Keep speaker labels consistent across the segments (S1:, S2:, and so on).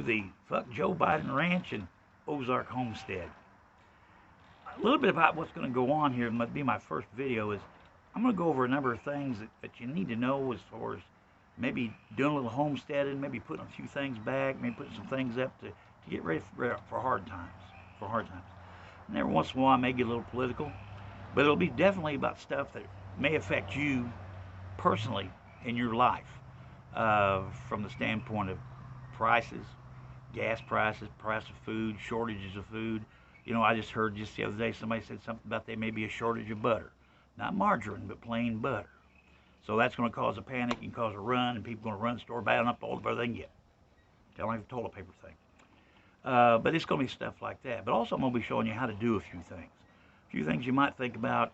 S1: the Fuck Joe Biden Ranch and Ozark Homestead. A little bit about what's going to go on here, might be my first video, is I'm going to go over a number of things that you need to know as far as maybe doing a little homesteading, maybe putting a few things back, maybe putting some things up to get ready for hard times. And every once in a while I may get a little political, but it'll be definitely about stuff that may affect you personally in your life, from the standpoint of prices, gas prices, price of food, shortages of food. You know, I just heard just the other day somebody said something about there may be a shortage of butter. Not margarine, but plain butter. So that's going to cause a panic and cause a run, and people are going to run the store buying up all the butter they can get. Kind of like the toilet paper thing. But it's going to be stuff like that. But also I'm going to be showing you how to do a few things. A few things you might think about,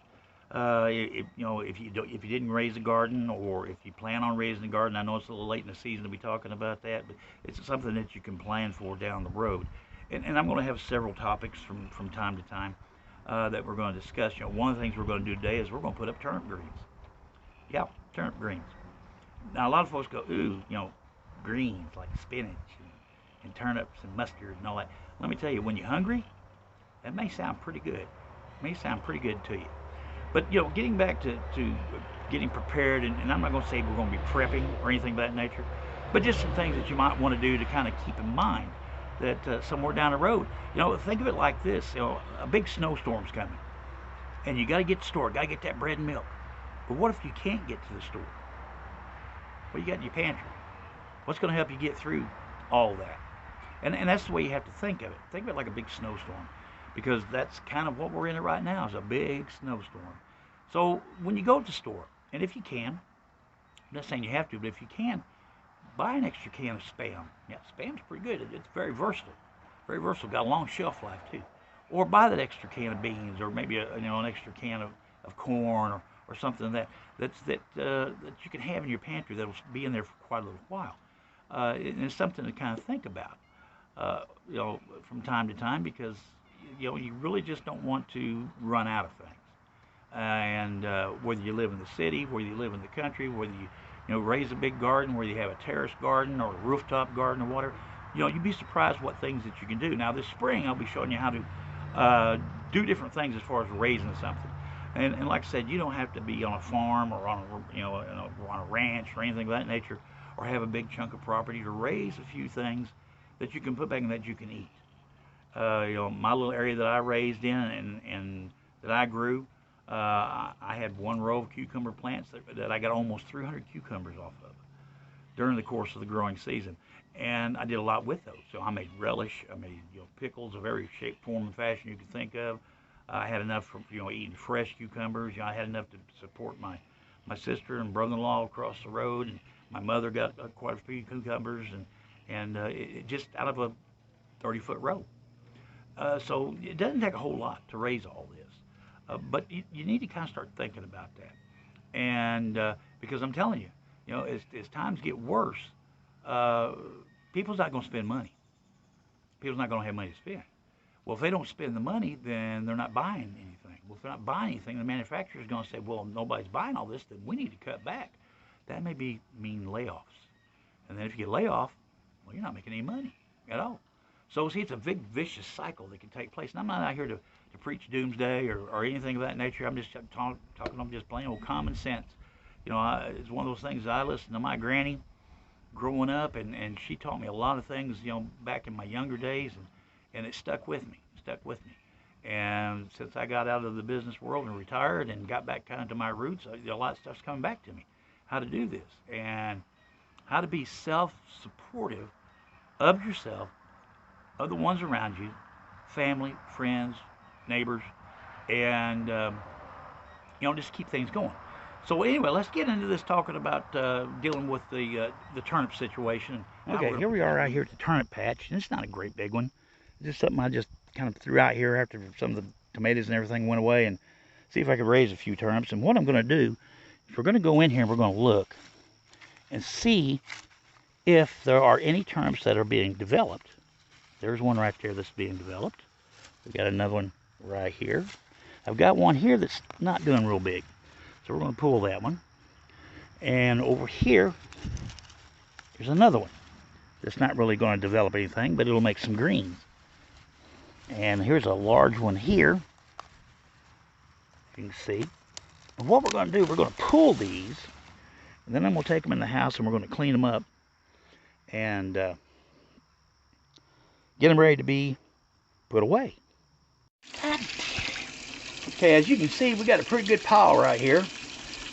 S1: if you didn't raise a garden, or if you plan on raising a garden. I know it's a little late in the season to be talking about that, but it's something that you can plan for down the road. And I'm going to have several topics from time to time that we're going to discuss. You know, one of the things we're going to do today is we're going to put up turnip greens. Yeah, turnip greens. Now, a lot of folks go, ooh, greens like spinach and turnips and mustard and all that. Let me tell you, when you're hungry, that may sound pretty good. It may sound pretty good to you. But, getting back to getting prepared, and I'm not going to say we're going to be prepping or anything of that nature, but just some things that you might want to do to kind of keep in mind that somewhere down the road, think of it like this, a big snowstorm's coming, and you got to get to the store, got to get that bread and milk. But what if you can't get to the store? What you got in your pantry? What's going to help you get through all that? And that's the way you have to think of it. Think of it like a big snowstorm, because that's kind of what we're in it right now, is a big snowstorm. So when you go to the store, and if you can, I'm not saying you have to, but if you can, buy an extra can of Spam. Yeah, Spam's pretty good. It's very versatile. Very versatile. Got a long shelf life too. Or buy that extra can of beans, or maybe an extra can of corn, or something that you can have in your pantry that'll be in there for quite a little while. And it's something to kind of think about, from time to time, because you really just don't want to run out of things. And whether you live in the city, whether you live in the country, whether you raise a big garden, whether you have a terrace garden or a rooftop garden or whatever, you'd be surprised what things that you can do. Now this spring I'll be showing you how to do different things as far as raising something. And like I said, you don't have to be on a farm or on a ranch or anything of that nature, or have a big chunk of property to raise a few things that you can put back and that you can eat. My little area that I raised in and that I grew, I had one row of cucumber plants that I got almost 300 cucumbers off of during the course of the growing season. And I did a lot with those. So I made relish, I made pickles of every shape, form, and fashion you could think of. I had enough for eating fresh cucumbers. I had enough to support my sister and brother-in-law across the road, and my mother got quite a few cucumbers, and it just out of a 30-foot row. So it doesn't take a whole lot to raise all this. But you need to kind of start thinking about that, and because I'm telling you, as times get worse, people's not going to spend money. People's not going to have money to spend. Well, if they don't spend the money, then they're not buying anything. Well, if they're not buying anything, the manufacturer's going to say, well, nobody's buying all this, then we need to cut back. That may mean layoffs, and then if you get layoff, well, you're not making any money at all. So see, it's a big vicious cycle that can take place. And I'm not out here to preach doomsday or anything of that nature. I'm just talking just plain old common sense. It's one of those things. I listened to my granny growing up, and she taught me a lot of things, back in my younger days, and it stuck with me. And since I got out of the business world and retired and got back kind of to my roots, a lot of stuff's coming back to me. How to do this, and how to be self-supportive of yourself, of the ones around you, family, friends, neighbors, and just keep things going. So anyway, let's get into this, talking about dealing with the turnip situation. Okay, here we are out here at the turnip patch, and it's not a great big one. It's just something I just kind of threw out here after some of the tomatoes and everything went away, and see if I could raise a few turnips. And what I'm going to do is we're going to go in here and we're going to look and see if there are any turnips that are being developed. There's one right there that's being developed. We've got another one right here. I've got one here that's not doing real big. So we're going to pull that one. And over here, there's another one. It's not really going to develop anything, but it'll make some greens. And here's a large one here. You can see. And what we're going to do, we're going to pull these, and then I'm going to take them in the house and we're going to clean them up and get them ready to be put away. Okay, as you can see, we got a pretty good pile right here.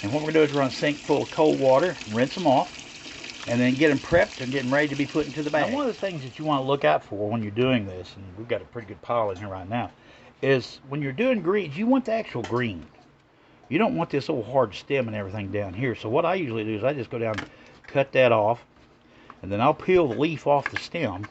S1: And what we're going to do is we're going to sink full of cold water, rinse them off, and then get them prepped and get them ready to be put into the bag. Now, one of the things that you want to look out for when you're doing this, and we've got a pretty good pile in here right now, is when you're doing greens, you want the actual green. You don't want this old hard stem and everything down here. So what I usually do is I just go down, cut that off, and then I'll peel the leaf off the stem,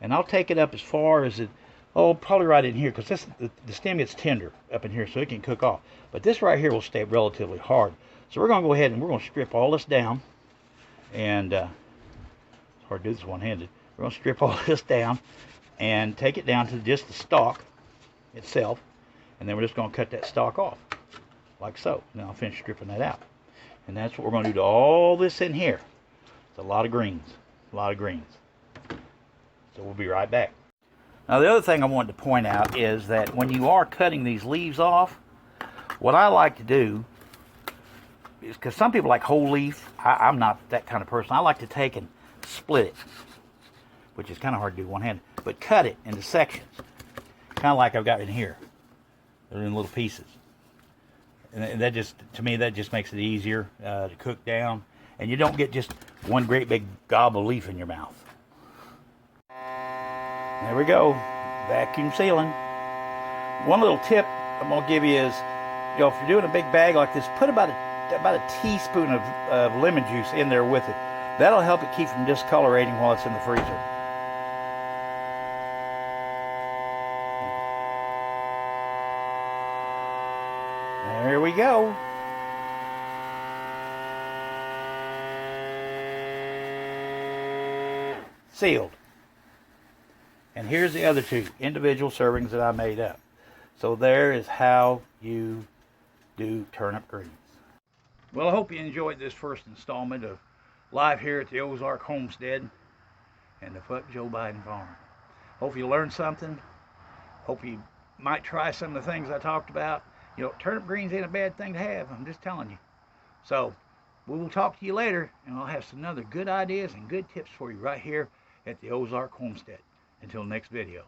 S1: and I'll take it up as far as it, oh, probably right in here, because the stem gets tender up in here, so it can cook off. But this right here will stay relatively hard. So we're going to go ahead and we're going to strip all this down. And it's hard to do this one-handed. We're going to strip all this down and take it down to just the stalk itself. And then we're just going to cut that stalk off, like so. Then I'll finish stripping that out. And that's what we're going to do to all this in here. It's a lot of greens. A lot of greens. So we'll be right back. Now the other thing I wanted to point out is that when you are cutting these leaves off, what I like to do is, because some people like whole leaf, I'm not that kind of person. I like to take and split it, which is kind of hard to do one-handed, but cut it into sections, kind of like I've got in here. They're in little pieces. And that just, to me, that just makes it easier to cook down, and you don't get just one great big gob of leaf in your mouth. There we go, vacuum sealing. One little tip I'm gonna give you is, if you're doing a big bag like this, put about a teaspoon of lemon juice in there with it. That'll help it keep from discolorating while it's in the freezer. There we go. Sealed. And here's the other two individual servings that I made up. So there is how you do turnip greens. Well, I hope you enjoyed this first installment of Live here at the Ozark Homestead and the Fuck Joe Biden Farm. Hope you learned something. Hope you might try some of the things I talked about. You know, turnip greens ain't a bad thing to have. I'm just telling you. So, we will talk to you later, and I'll have some other good ideas and good tips for you right here at the Ozark Homestead. Until next video.